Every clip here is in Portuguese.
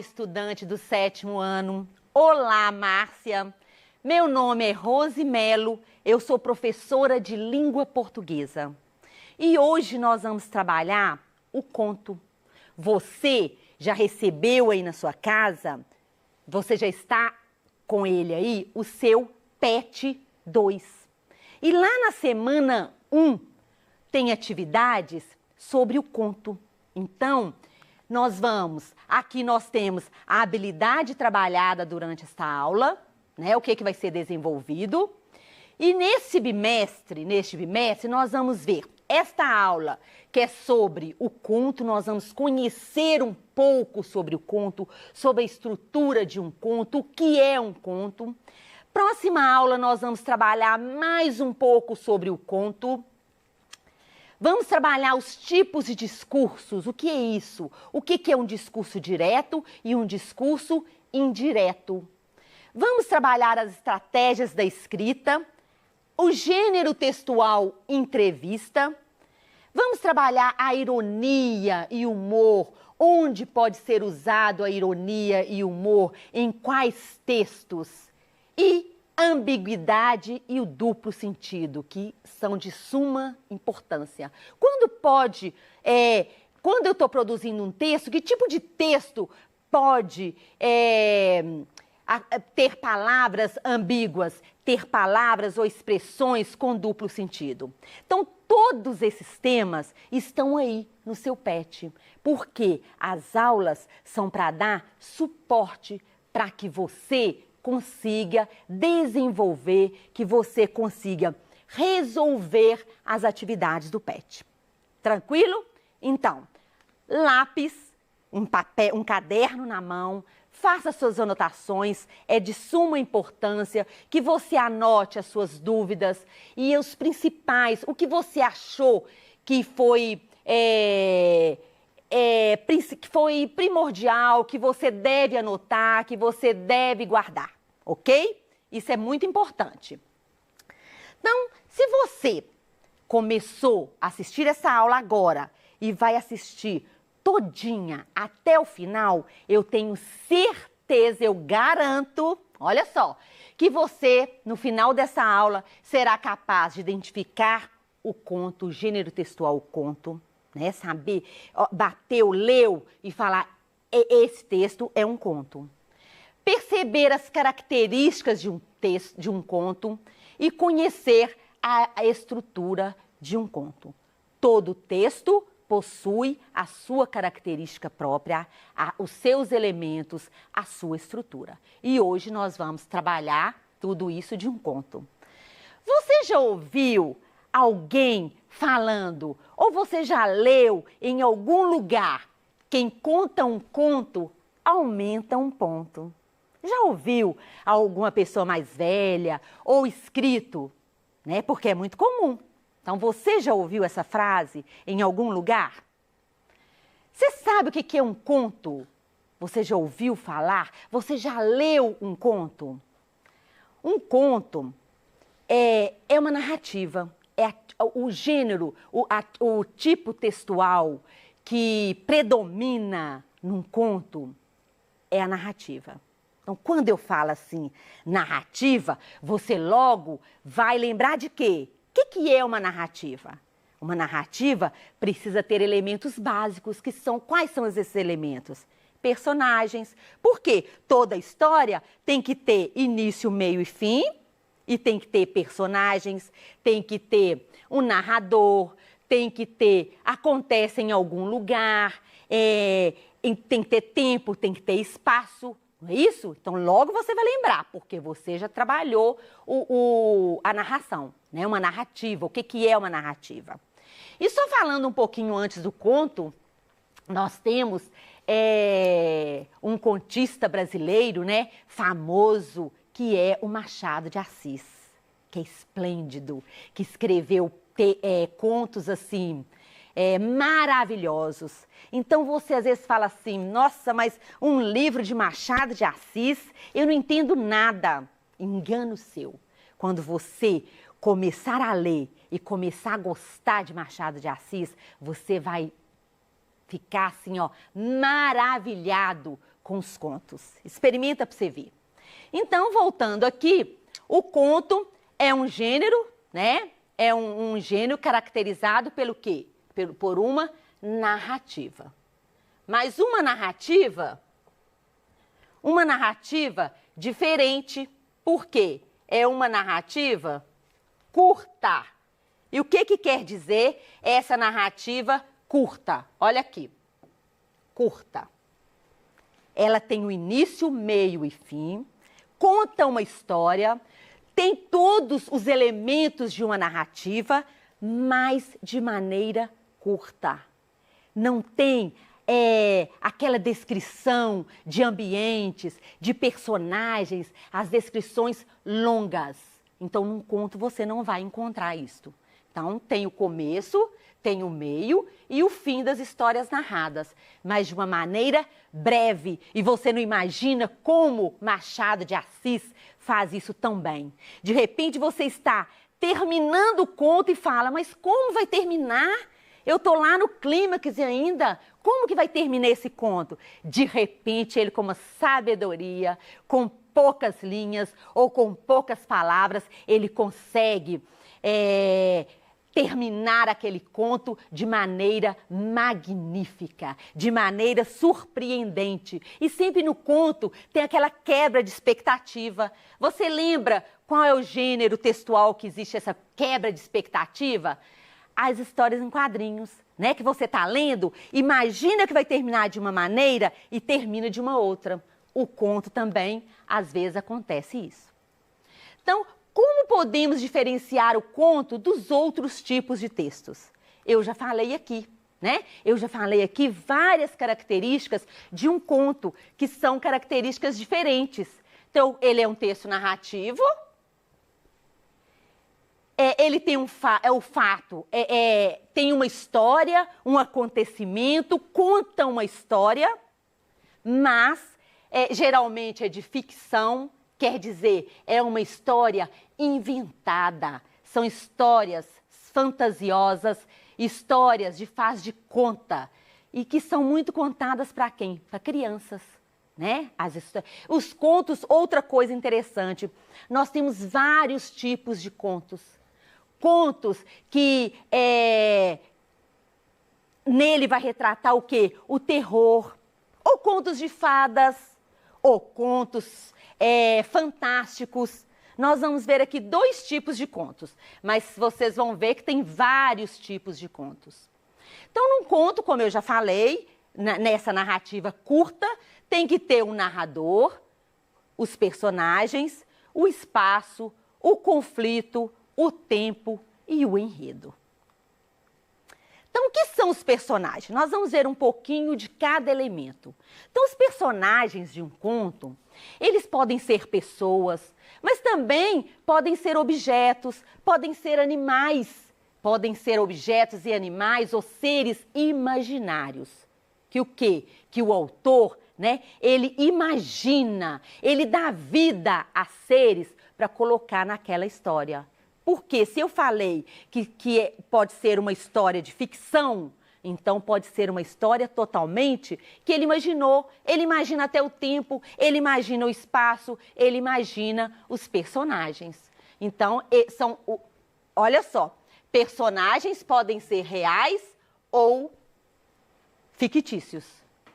estudante do 7º ano. Olá, Márcia. Meu nome é Rose Melo, eu sou professora de língua portuguesa. E hoje nós vamos trabalhar o conto. Você já recebeu aí na sua casa, você já está com ele aí, o seu PET 2. E lá na semana 1 tem atividades sobre o conto. Então, aqui nós temos a habilidade trabalhada durante esta aula, né? O que vai ser desenvolvido. E neste bimestre, nós vamos ver esta aula que é sobre o conto, nós vamos conhecer um pouco sobre o conto, sobre a estrutura de um conto, o que é um conto. Próxima aula nós vamos trabalhar mais um pouco sobre o conto. Vamos trabalhar os tipos de discursos, o que é isso? O que é um discurso direto e um discurso indireto? Vamos trabalhar as estratégias da escrita, o gênero textual entrevista. Vamos trabalhar a ironia e humor, onde pode ser usado a ironia e humor, em quais textos. E ambiguidade e o duplo sentido, que são de suma importância. Quando eu estou produzindo um texto, que tipo de texto pode ter palavras ambíguas, ter palavras ou expressões com duplo sentido? Então, todos esses temas estão aí no seu PET, porque as aulas são para dar suporte para que você consiga desenvolver, que você consiga resolver as atividades do PET. Tranquilo? Então, lápis, um papel, um caderno na mão, faça suas anotações, é de suma importância que você anote as suas dúvidas e os principais, o que você achou que foi primordial, que você deve anotar, que você deve guardar, ok? Isso é muito importante. Então, se você começou a assistir essa aula agora e vai assistir todinha até o final, eu tenho certeza, eu garanto, olha só, que você, no final dessa aula, será capaz de identificar o conto, o gênero textual, o conto, né? Saber, bateu, leu e falar, esse texto é um conto. Perceber as características de um texto, de um conto e conhecer a estrutura de um conto. Todo texto possui a sua característica própria, os seus elementos, a sua estrutura. E hoje nós vamos trabalhar tudo isso de um conto. Você já ouviu alguém falando, ou você já leu em algum lugar, quem conta um conto aumenta um ponto? Já ouviu alguma pessoa mais velha ou escrito, né? Porque é muito comum. Então, você já ouviu essa frase em algum lugar? Você sabe o que é um conto? Você já ouviu falar? Você já leu um conto? Um conto é uma narrativa. O gênero, o tipo textual que predomina num conto é a narrativa. Então, quando eu falo assim, narrativa, você logo vai lembrar de quê? O que é uma narrativa? Uma narrativa precisa ter elementos básicos, quais são esses elementos? Personagens. Por quê? Toda história tem que ter início, meio e fim, e tem que ter personagens, tem que ter um narrador, acontece em algum lugar, tem que ter tempo, tem que ter espaço, não é isso? Então logo você vai lembrar, porque você já trabalhou a narração, né? Uma narrativa, o que é uma narrativa? E só falando um pouquinho antes do conto, nós temos um contista brasileiro, né, famoso, que é o Machado de Assis, que é esplêndido, que escreveu contos assim, maravilhosos. Então você às vezes fala assim, nossa, mas um livro de Machado de Assis, eu não entendo nada. Engano seu. Quando você começar a ler e começar a gostar de Machado de Assis, você vai ficar assim, ó, maravilhado com os contos. Experimenta para você ver. Então, voltando aqui, o conto é um gênero, né? É um gênero caracterizado pelo quê? Por uma narrativa. Mas uma narrativa diferente. Por quê? É uma narrativa curta. E o que quer dizer essa narrativa curta? Olha aqui. Curta. Ela tem o início, meio e fim, conta uma história, tem todos os elementos de uma narrativa, mas de maneira curta. Não tem aquela descrição de ambientes, de personagens, as descrições longas. Então, num conto você não vai encontrar isto. Então, tem o começo, tem o meio e o fim das histórias narradas, mas de uma maneira breve. E você não imagina como Machado de Assis faz isso tão bem. De repente você está terminando o conto e fala, mas como vai terminar? Eu estou lá no clímax ainda. Como que vai terminar esse conto? De repente ele, com uma sabedoria, com poucas linhas ou com poucas palavras, ele consegue terminar aquele conto de maneira magnífica, de maneira surpreendente. E sempre no conto tem aquela quebra de expectativa. Você lembra qual é o gênero textual que existe essa quebra de expectativa? As histórias em quadrinhos, né? Que você está lendo, imagina que vai terminar de uma maneira e termina de uma outra. O conto também, às vezes, acontece isso. Então, como podemos diferenciar o conto dos outros tipos de textos? Eu já falei aqui, né? Eu já falei aqui várias características de um conto, que são características diferentes. Então, ele é um texto narrativo, ele tem tem uma história, um acontecimento, conta uma história, mas geralmente é de ficção. Quer dizer, é uma história inventada. São histórias fantasiosas, histórias de faz de conta. E que são muito contadas para quem? Para crianças, né? Os contos, outra coisa interessante, nós temos vários tipos de contos. Contos que nele vai retratar o quê? O terror, ou contos de fadas, ou contos fantásticos. Nós vamos ver aqui 2 tipos de contos, mas vocês vão ver que tem vários tipos de contos. Então, num conto, como eu já falei, nessa narrativa curta, tem que ter um narrador, os personagens, o espaço, o conflito, o tempo e o enredo. Então, o que são os personagens? Nós vamos ver um pouquinho de cada elemento. Então, os personagens de um conto, eles podem ser pessoas, mas também podem ser objetos, podem ser animais, podem ser objetos e animais ou seres imaginários. Que o quê? Que o autor, né, ele imagina, ele dá vida a seres para colocar naquela história. Porque se eu falei que pode ser uma história de ficção, então pode ser uma história totalmente que ele imaginou. Ele imagina até o tempo, ele imagina o espaço, ele imagina os personagens. Então, olha só, personagens podem ser reais ou fictícios,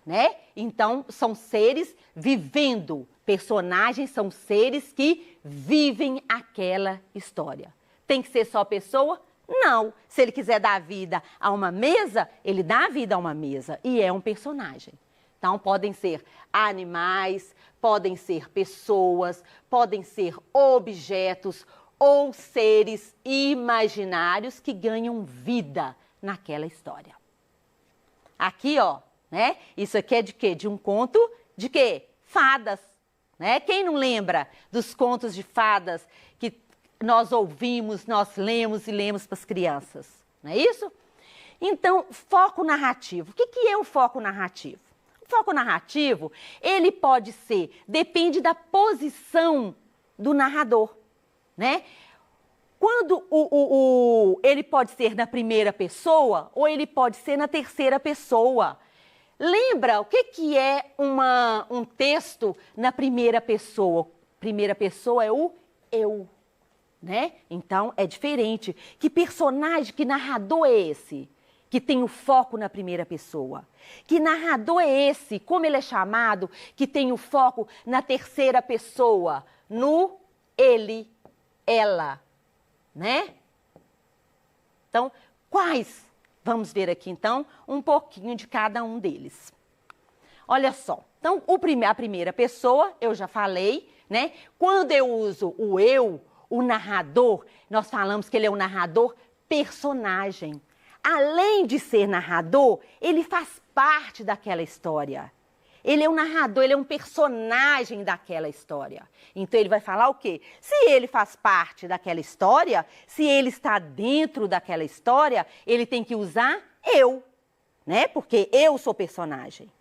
né? Então, são seres vivendo. Personagens são seres que vivem aquela história. Tem que ser só pessoa? Não. Se ele quiser dar vida a uma mesa, ele dá vida a uma mesa e é um personagem. Então, podem ser animais, podem ser pessoas, podem ser objetos ou seres imaginários que ganham vida naquela história. Aqui, ó, né? Isso aqui é de quê? De um conto de quê? Fadas, né? Quem não lembra dos contos de fadas que nós ouvimos, nós lemos e lemos para as crianças, não é isso? Então, foco narrativo. O que é o foco narrativo? O foco narrativo, ele pode ser, depende da posição do narrador, né? Quando ele pode ser na primeira pessoa ou ele pode ser na terceira pessoa. lembra o que é um texto na primeira pessoa? Primeira pessoa é o eu, né? Então, é diferente. Que personagem, que narrador é esse? Que tem o foco na primeira pessoa. Que narrador é esse? Como ele é chamado? Que tem o foco na terceira pessoa. No ele, ela, né? Então, quais? Vamos ver aqui, então, um pouquinho de cada um deles. Olha só. Então, a primeira pessoa, eu já falei, né? Quando eu uso o eu, o narrador, nós falamos que ele é um narrador personagem. Além de ser narrador, ele faz parte daquela história. Ele é um narrador, ele é um personagem daquela história. Então, ele vai falar o quê? Se ele faz parte daquela história, se ele está dentro daquela história, ele tem que usar eu, né? Porque eu sou personagem.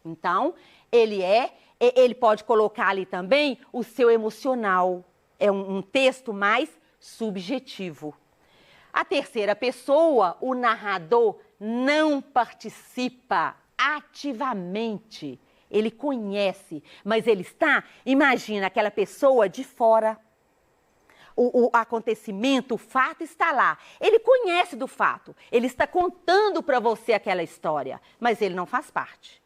Então, ele pode colocar ali também o seu emocional. É um texto mais subjetivo. A terceira pessoa, o narrador, não participa ativamente. Ele conhece, mas ele está, imagina aquela pessoa de fora. O acontecimento, o fato está lá. Ele conhece do fato. Ele está contando para você aquela história, mas ele não faz parte.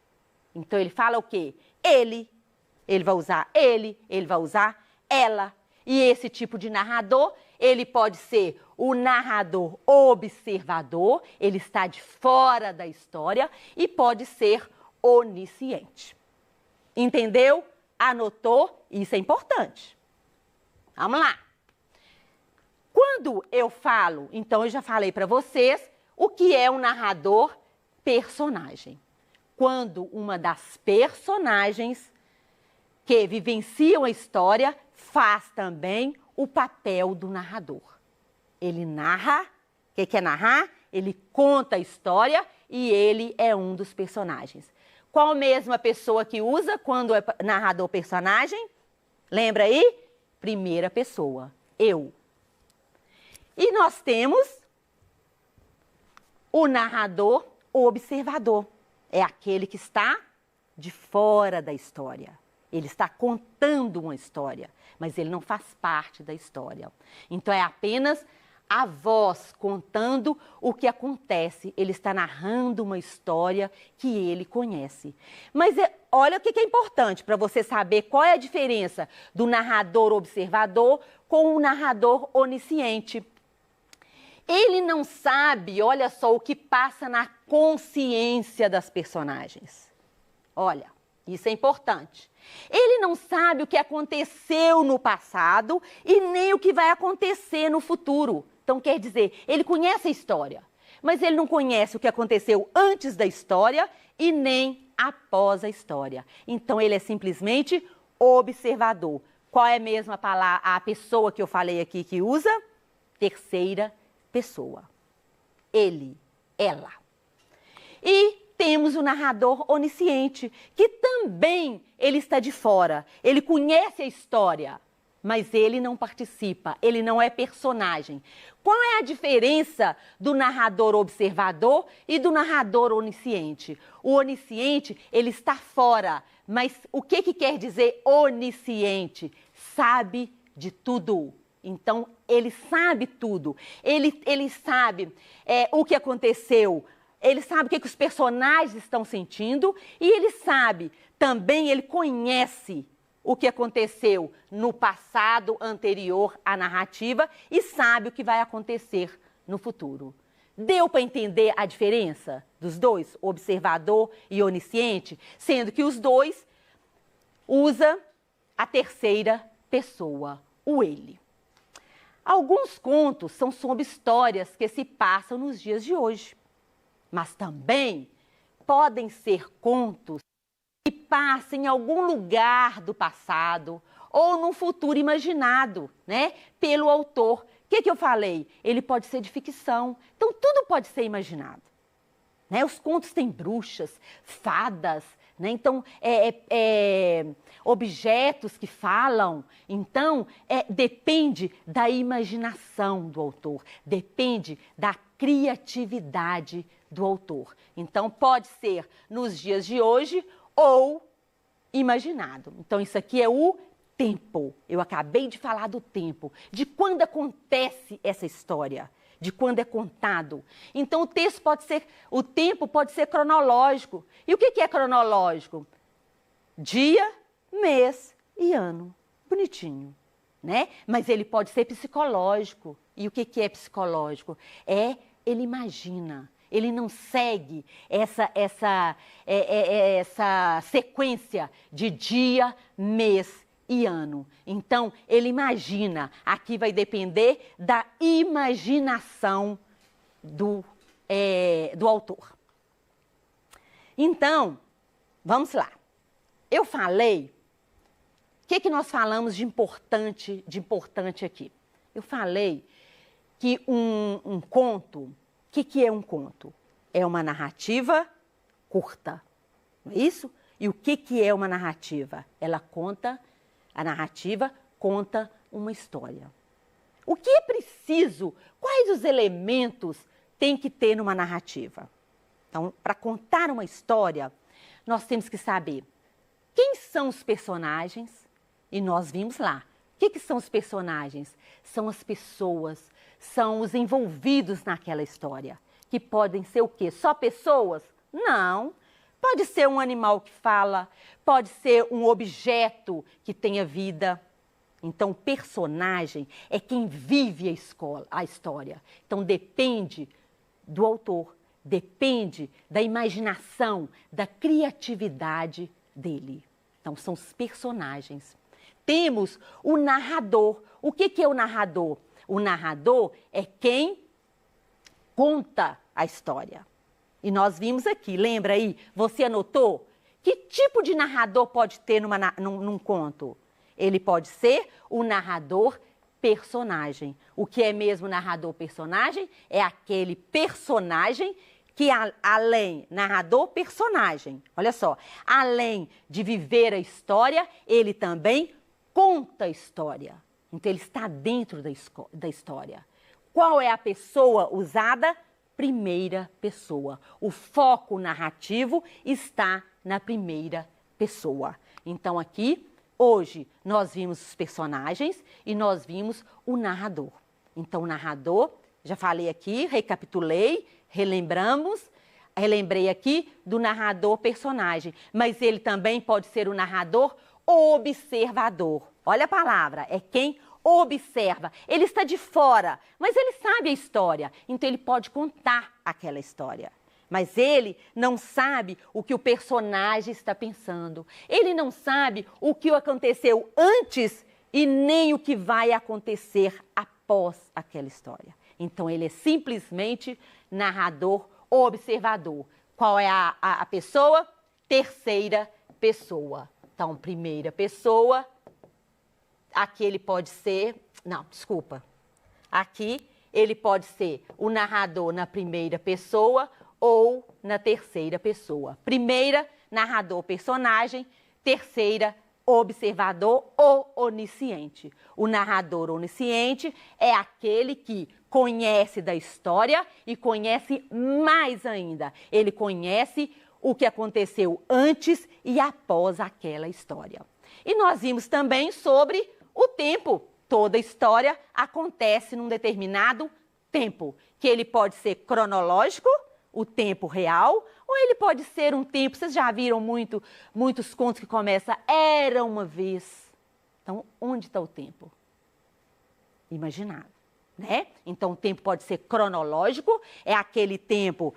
Então ele fala o quê? Ele vai usar ele vai usar ela. E esse tipo de narrador, ele pode ser o narrador observador, ele está de fora da história, e pode ser onisciente. Entendeu? Anotou? Isso é importante. Vamos lá. Quando eu falo, então eu já falei para vocês o que é um narrador personagem. Quando uma das personagens que vivenciam a história faz também o papel do narrador. Ele narra, o que é narrar? Ele conta a história e ele é um dos personagens. Qual mesma pessoa que usa quando é narrador personagem? Lembra aí? Primeira pessoa, eu. E nós temos o narrador observador. É aquele que está de fora da história. Ele está contando uma história, mas ele não faz parte da história. Então, é apenas a voz contando o que acontece. Ele está narrando uma história que ele conhece. Mas olha o que é importante para você saber qual é a diferença do narrador observador com o narrador onisciente. Ele não sabe, olha só, o que passa na consciência das personagens. Olha, isso é importante. Ele não sabe o que aconteceu no passado e nem o que vai acontecer no futuro. Então, quer dizer, ele conhece a história, mas ele não conhece o que aconteceu antes da história e nem após a história. Então, ele é simplesmente observador. Qual é mesmo a pessoa que eu falei aqui que usa? Terceira pessoa. Ele, ela. E temos o narrador onisciente, que também ele está de fora. Ele conhece a história, mas ele não participa, ele não é personagem. Qual é a diferença do narrador observador e do narrador onisciente? O onisciente, ele está fora, mas o que quer dizer onisciente? Sabe de tudo. Então, ele sabe tudo. Ele sabe o que aconteceu. Ele sabe o que os personagens estão sentindo. E ele sabe também, ele conhece o que aconteceu no passado anterior à narrativa e sabe o que vai acontecer no futuro. Deu para entender a diferença dos dois, observador e onisciente? Sendo que os dois usam a terceira pessoa, o ele. Alguns contos são sobre histórias que se passam nos dias de hoje, mas também podem ser contos que passam em algum lugar do passado ou num futuro imaginado, né, pelo autor. O que eu falei? Ele pode ser de ficção, então tudo pode ser imaginado. Né? Os contos têm bruxas, fadas, né? Então, objetos que falam. Então, depende da imaginação do autor, depende da criatividade do autor. Então, pode ser nos dias de hoje ou imaginado. Então, isso aqui é o tempo. Eu acabei de falar do tempo, de quando acontece essa história, de quando é contado. Então, o tempo pode ser cronológico. E o que é cronológico? Dia, mês e ano. Bonitinho, né? Mas ele pode ser psicológico. E o que é psicológico? Ele imagina. Ele não segue essa sequência de dia, mês e ano. Então, ele imagina. Aqui vai depender da imaginação do autor. Então, vamos lá. Eu falei, o que nós falamos de importante aqui? Eu falei que um conto, o que é um conto? É uma narrativa curta, não é isso? E o que é uma narrativa? A narrativa conta uma história. O que é preciso? Quais os elementos tem que ter numa narrativa? Então, para contar uma história, nós temos que saber quem são os personagens, e nós vimos lá. O que são os personagens? São as pessoas, são os envolvidos naquela história. Que podem ser o quê? Só pessoas? Não. Pode ser um animal que fala, pode ser um objeto que tenha vida. Então, o personagem é quem vive a história. Então, depende do autor, depende da imaginação, da criatividade dele. Então, são os personagens. Temos o narrador. O que é o narrador? O narrador é quem conta a história. E nós vimos aqui, lembra aí? Você anotou? Que tipo de narrador pode ter num conto? Ele pode ser o narrador personagem. O que é mesmo narrador personagem? É aquele personagem que narrador personagem, olha só, além de viver a história, ele também conta a história. Então, ele está dentro da história. Qual é a pessoa usada? Primeira pessoa. O foco narrativo está na primeira pessoa. Então, aqui, hoje, nós vimos os personagens e nós vimos o narrador. Então, o narrador, já falei aqui, recapitulei, relembrei aqui do narrador personagem, mas ele também pode ser o narrador observador. Olha a palavra, é quem observa. Ele está de fora, mas ele sabe a história, então ele pode contar aquela história. Mas ele não sabe o que o personagem está pensando. Ele não sabe o que aconteceu antes e nem o que vai acontecer após aquela história. Então, ele é simplesmente narrador observador. Qual é a pessoa? Terceira pessoa. Então, primeira pessoa, aqui ele pode ser... Não, desculpa. Aqui ele pode ser o narrador na primeira pessoa ou na terceira pessoa. Primeira, narrador personagem. Terceira, observador ou onisciente. O narrador onisciente é aquele que conhece da história e conhece mais ainda. Ele conhece o que aconteceu antes e após aquela história. E nós vimos também sobre o tempo. Toda história acontece num determinado tempo, que ele pode ser cronológico, o tempo real, ou ele pode ser um tempo, vocês já viram muitos contos que começam, era uma vez. Então, onde está o tempo? Imaginado, né? Então, o tempo pode ser cronológico, é aquele tempo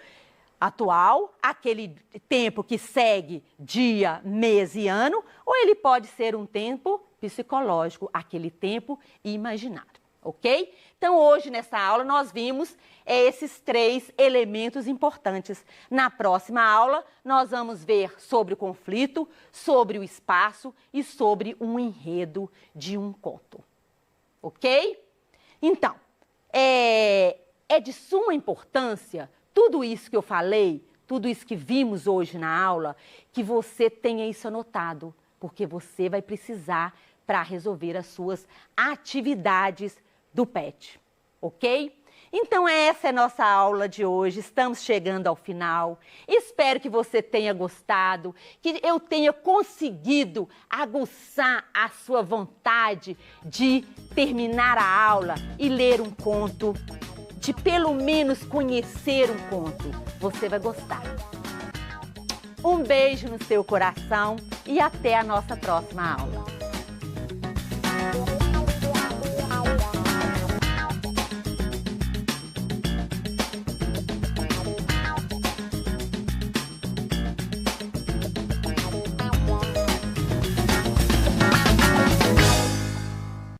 atual, aquele tempo que segue dia, mês e ano, ou ele pode ser um tempo psicológico, aquele tempo imaginário, ok? Então, hoje, nessa aula, nós vimos esses 3 elementos importantes. Na próxima aula, nós vamos ver sobre o conflito, sobre o espaço e sobre um enredo de um conto, ok? Então, é de suma importância tudo isso que eu falei, tudo isso que vimos hoje na aula, que você tenha isso anotado porque você vai precisar para resolver as suas atividades do pet, ok? Então essa é a nossa aula de hoje, estamos chegando ao final. Espero que você tenha gostado, que eu tenha conseguido aguçar a sua vontade de terminar a aula e ler um conto, de pelo menos conhecer um conto. Você vai gostar. Um beijo no seu coração e até a nossa próxima aula.